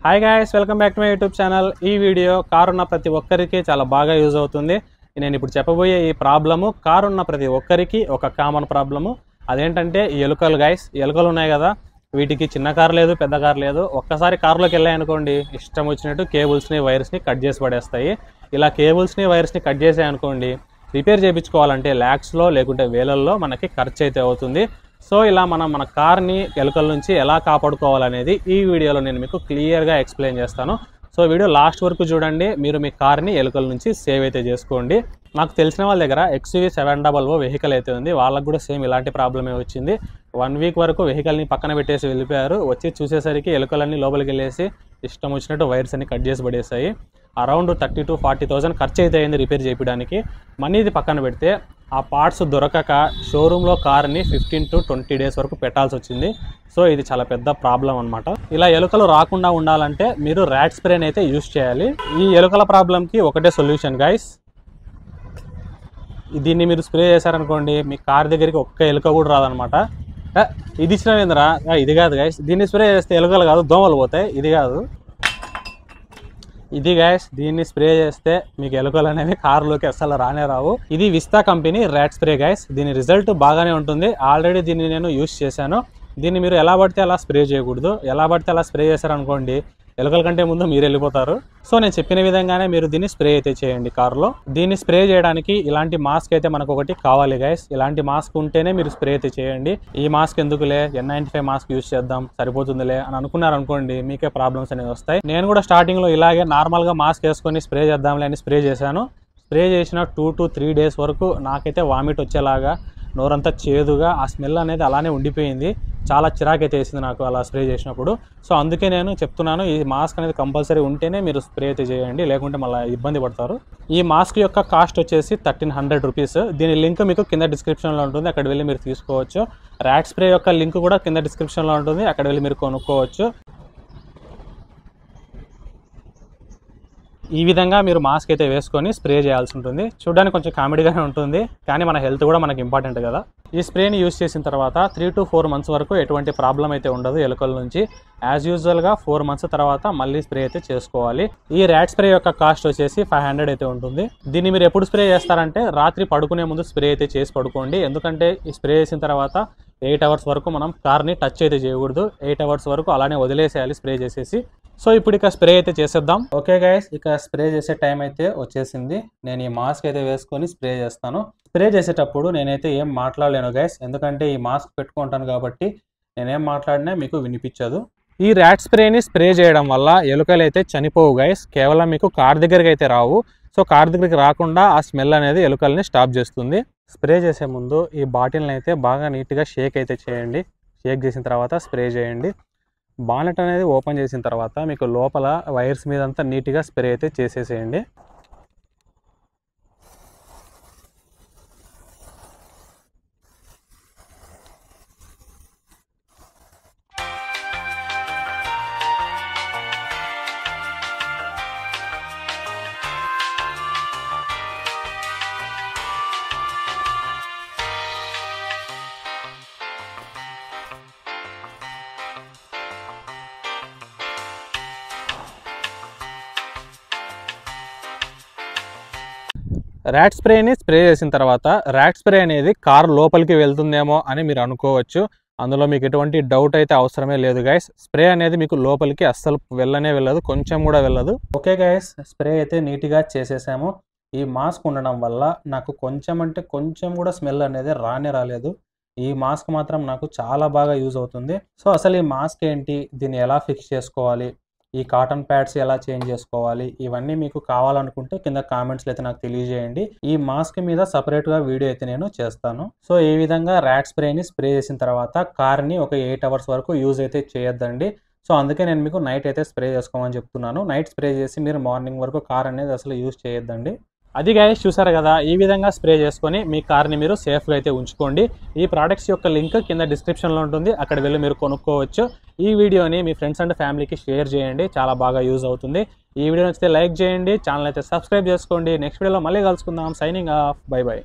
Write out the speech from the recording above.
Hi guys, welcome back to my YouTube channel. ఈ video car ఉన్న ప్రతి ఒక్కరికి చాలా బాగా యూజ్ అవుతుంది. నేను ఇప్పుడు చెప్పబోయే ఈ ప్రాబ్లము కారు ఉన్న ప్రతి ఒక్కరికి ఒక కామన్ ప్రాబ్లము. అదేంటంటే ఈ ఎలుకలు గైస్. ఎలుకలు ఉన్నాయి కదా, వీటికి చిన్న కారు లేదు, పెద్ద కారు లేదు. ఒక్కసారి కారులోకి వెళ్ళాయనుకోండి, ఇష్టం వచ్చినట్టు కేబుల్స్ని వైర్స్ని కట్ చేసి పడేస్తాయి. ఇలా కేబుల్స్ని వైర్స్ని కట్ చేసాయనుకోండి, రిపేర్ చేయించుకోవాలంటే ల్యాక్స్లో లేకుంటే వేలల్లో మనకి ఖర్చు అయితే అవుతుంది. సో ఇలా మన కార్ని ఎలుకల నుంచి ఎలా కాపాడుకోవాలనేది ఈ వీడియోలో నేను మీకు క్లియర్గా ఎక్స్ప్లెయిన్ చేస్తాను. సో వీడియో లాస్ట్ వరకు చూడండి, మీరు మీ కార్ని ఎలుకల నుంచి సేవ్ అయితే చేసుకోండి. నాకు తెలిసిన వాళ్ళ దగ్గర XUV700 వెహికల్ అయితే ఉంది. వాళ్ళకు కూడా సేమ్ ఇలాంటి ప్రాబ్లమే వచ్చింది. 1 వీక్ వరకు వెహికల్ని పక్కన పెట్టేసి వెళ్ళిపోయారు. వచ్చి చూసేసరికి ఎలుకలన్నీ లోపలికి వెళ్ళేసి ఇష్టం వచ్చినట్టు వైర్స్ అన్ని కట్ చేసి పడేసాయి. అరౌండ్ 30,000 to 40,000 ఖర్చు అయితే అయింది రిపేర్ చేయడానికి. మనీది పక్కన పెడితే ఆ పార్ట్స్ దొరకక షోరూంలో కార్ని 15 to 20 days వరకు పెట్టాల్సి వచ్చింది. సో ఇది చాలా పెద్ద ప్రాబ్లం అనమాట. ఇలా ఎలుకలు రాకుండా ఉండాలంటే మీరు ర్యాట్ స్ప్రేని అయితే యూజ్ చేయాలి. ఈ ఎలుకల ప్రాబ్లంకి ఒకటే సొల్యూషన్ గైస్. దీన్ని మీరు స్ప్రే చేశారనుకోండి, మీ కార్ దగ్గరికి ఒక్క ఎలుక కూడా రాదనమాట. ఇది ఇచ్చినవేంద్రా, ఇది కాదు గైస్. దీన్ని స్ప్రే చేస్తే ఎలుకలు కాదు, దోమలు పోతాయి. ఇది కాదు, ఇది గైస్. దీన్ని స్ప్రే చేస్తే మీకు ఎలుకలు అనేవి కారులోకి అస్సలు రానే రావు. ఇది Vista company rat spray guys. దీని రిజల్ట్ బాగానే ఉంటుంది. ఆల్రెడీ దీన్ని నేను యూజ్ చేశాను. దీన్ని మీరు ఎలా పడితే అలా స్ప్రే చేయకూడదు. ఎలా పడితే అలా స్ప్రే చేశారనుకోండి, ఎలుకల కంటే ముందు మీరు వెళ్ళిపోతారు. సో నేను చెప్పిన విధంగానే మీరు దీన్ని స్ప్రే అయితే చేయండి కారులో. దీన్ని స్ప్రే చేయడానికి ఇలాంటి మాస్క్ అయితే మనకు ఒకటి కావాలి గైస్. ఇలాంటి మాస్క్ ఉంటేనే మీరు స్ప్రే అయితే చేయండి. ఈ మాస్క్ ఎందుకులే, N95 మాస్క్ యూజ్ చేద్దాం సరిపోతుందిలే అని అనుకున్నారనుకోండి, మీకే ప్రాబ్లమ్స్ అనేవి వస్తాయి. నేను కూడా స్టార్టింగ్లో ఇలాగే నార్మల్గా మాస్క్ వేసుకొని స్ప్రే చేద్దాంలే అని స్ప్రే చేశాను. స్ప్రే చేసిన 2 to 3 days వరకు నాకైతే వామిట్ వచ్చేలాగా, నోరంతా చేదుగా, ఆ స్మెల్ అనేది అలానే ఉండిపోయింది. చాలా చిరాకైతే వేసింది నాకు అలా స్ప్రే చేసినప్పుడు. సో అందుకే నేను చెప్తున్నాను, ఈ మాస్క్ అనేది కంపల్సరీ ఉంటేనే మీరు స్ప్రే అయితే చేయండి, లేకుంటే మళ్ళీ ఇబ్బంది పడతారు. ఈ మాస్క్ యొక్క కాస్ట్ వచ్చేసి 1300 రూపీస్. దీని లింక్ మీకు కింద డిస్క్రిప్షన్లో ఉంటుంది, అక్కడ వెళ్ళి మీరు తీసుకోవచ్చు. ర్యాట్ స్ప్రే యొక్క లింక్ కూడా కింద డిస్క్రిప్షన్లో ఉంటుంది, అక్కడ వెళ్ళి మీరు కొనుక్కోవచ్చు. ఈ విధంగా మీరు మాస్క్ అయితే వేసుకొని స్ప్రే చేయాల్సి ఉంటుంది. చూడడానికి కొంచెం కామెడీగానే ఉంటుంది, కానీ మన హెల్త్ కూడా మనకి ఇంపార్టెంట్ కదా. ఈ స్ప్రేని యూజ్ చేసిన తర్వాత 3 to 4 months వరకు ఎటువంటి ప్రాబ్లం అయితే ఉండదు ఎలుకల నుంచి. యాజ్ యూజువల్గా 4 months తర్వాత మళ్ళీ స్ప్రే అయితే చేసుకోవాలి. ఈ ర్యాట్ స్ప్రే యొక్క కాస్ట్ వచ్చేసి 500 అయితే ఉంటుంది. దీన్ని మీరు ఎప్పుడు స్ప్రే చేస్తారంటే, రాత్రి పడుకునే ముందు స్ప్రే అయితే చేసి పడుకోండి. ఎందుకంటే ఈ స్ప్రే చేసిన తర్వాత 8 hours వరకు మనం కార్ని టచ్ అయితే చేయకూడదు. 8 hours వరకు అలానే వదిలేసేయాలి స్ప్రే చేసేసి. సో ఇప్పుడు ఇక స్ప్రే అయితే చేసేద్దాం. ఓకే గైస్, ఇక స్ప్రే చేసే టైం అయితే వచ్చేసింది. నేను ఈ మాస్క్ అయితే వేసుకొని స్ప్రే చేస్తాను. స్ప్రే చేసేటప్పుడు నేనైతే ఏం మాట్లాడలేను గైస్, ఎందుకంటే ఈ మాస్క్ పెట్టుకుంటాను కాబట్టి నేనేం మాట్లాడినా మీకు వినిపించదు. ఈ ర్యాట్ స్ప్రేని స్ప్రే చేయడం వల్ల ఎలుకలు అయితే చనిపోవు గైస్. కేవలం మీకు కార్ దగ్గరికి అయితే రావు. సో కార్ దగ్గరికి రాకుండా ఆ స్మెల్ అనేది ఎలుకల్ని స్టాప్ చేస్తుంది. స్ప్రే చేసే ముందు ఈ బాటిల్ని అయితే బాగా నీట్గా షేక్ అయితే చేయండి. షేక్ చేసిన తర్వాత స్ప్రే చేయండి. బానెట్ అనేది ఓపెన్ చేసిన తర్వాత మీకు లోపల వైర్స్ మీద అంతా నీట్గా స్ప్రే అయితే చేసేసేయండి. ర్యాట్ స్ప్రేని స్ప్రే చేసిన తర్వాత ర్యాట్ స్ప్రే అనేది కార్ లోపలికి వెళ్తుందేమో అని మీరు అనుకోవచ్చు. అందులో మీకు ఎటువంటి డౌట్ అయితే అవసరమే లేదు గైస్. స్ప్రే అనేది మీకు లోపలికి అస్సలు వెళ్ళదు, కొంచెం కూడా వెళ్ళదు. ఓకే గైస్, స్ప్రే అయితే నీట్గా చేసేసాము. ఈ మాస్క్ ఉండడం వల్ల నాకు కొంచెం అంటే కొంచెం కూడా స్మెల్ అనేది రాలేదు. ఈ మాస్క్ మాత్రం నాకు చాలా బాగా యూజ్ అవుతుంది. సో అసలు ఈ మాస్క్ ఏంటి, దీన్ని ఎలా ఫిక్స్ చేసుకోవాలి, ఈ కాటన్ ప్యాడ్స్ ఎలా చేంజ్ చేసుకోవాలి, ఇవన్నీ మీకు కావాలనుకుంటే కింద కామెంట్స్లో అయితే నాకు తెలియజేయండి. ఈ మాస్క్ మీద సపరేట్గా వీడియో అయితే నేను చేస్తాను. సో ఈ విధంగా ర్యాట్ స్ప్రేని స్ప్రే చేసిన తర్వాత కార్ని ఒక 8 hours వరకు యూజ్ అయితే చేయొద్దండి. సో అందుకే నేను మీకు నైట్ అయితే స్ప్రే చేసుకోమని చెప్తున్నాను. నైట్ స్ప్రే చేసి మీరు మార్నింగ్ వరకు కార్ అనేది అసలు యూజ్ చేయొద్దండి. అది గైస్ చూసారు కదా, ఈ విధంగా స్ప్రే చేసుకొని మీ కార్ని మీరు సేఫ్గా అయితే ఉంచుకోండి. ఈ ప్రోడక్ట్స్ యొక్క లింక్ కింద డిస్క్రిప్షన్లో ఉంటుంది, అక్కడ వెళ్ళి మీరు కొనుక్కోవచ్చు. ఈ వీడియోని మీ ఫ్రెండ్స్ అండ్ ఫ్యామిలీకి షేర్ చేయండి, చాలా బాగా యూజ్ అవుతుంది. ఈ వీడియో నచ్చితే లైక్ చేయండి, ఛానల్ అయితే సబ్స్క్రైబ్ చేసుకోండి. నెక్స్ట్ వీడియోలో మళ్ళీ కలుసుకుందాం. Signing off, by by.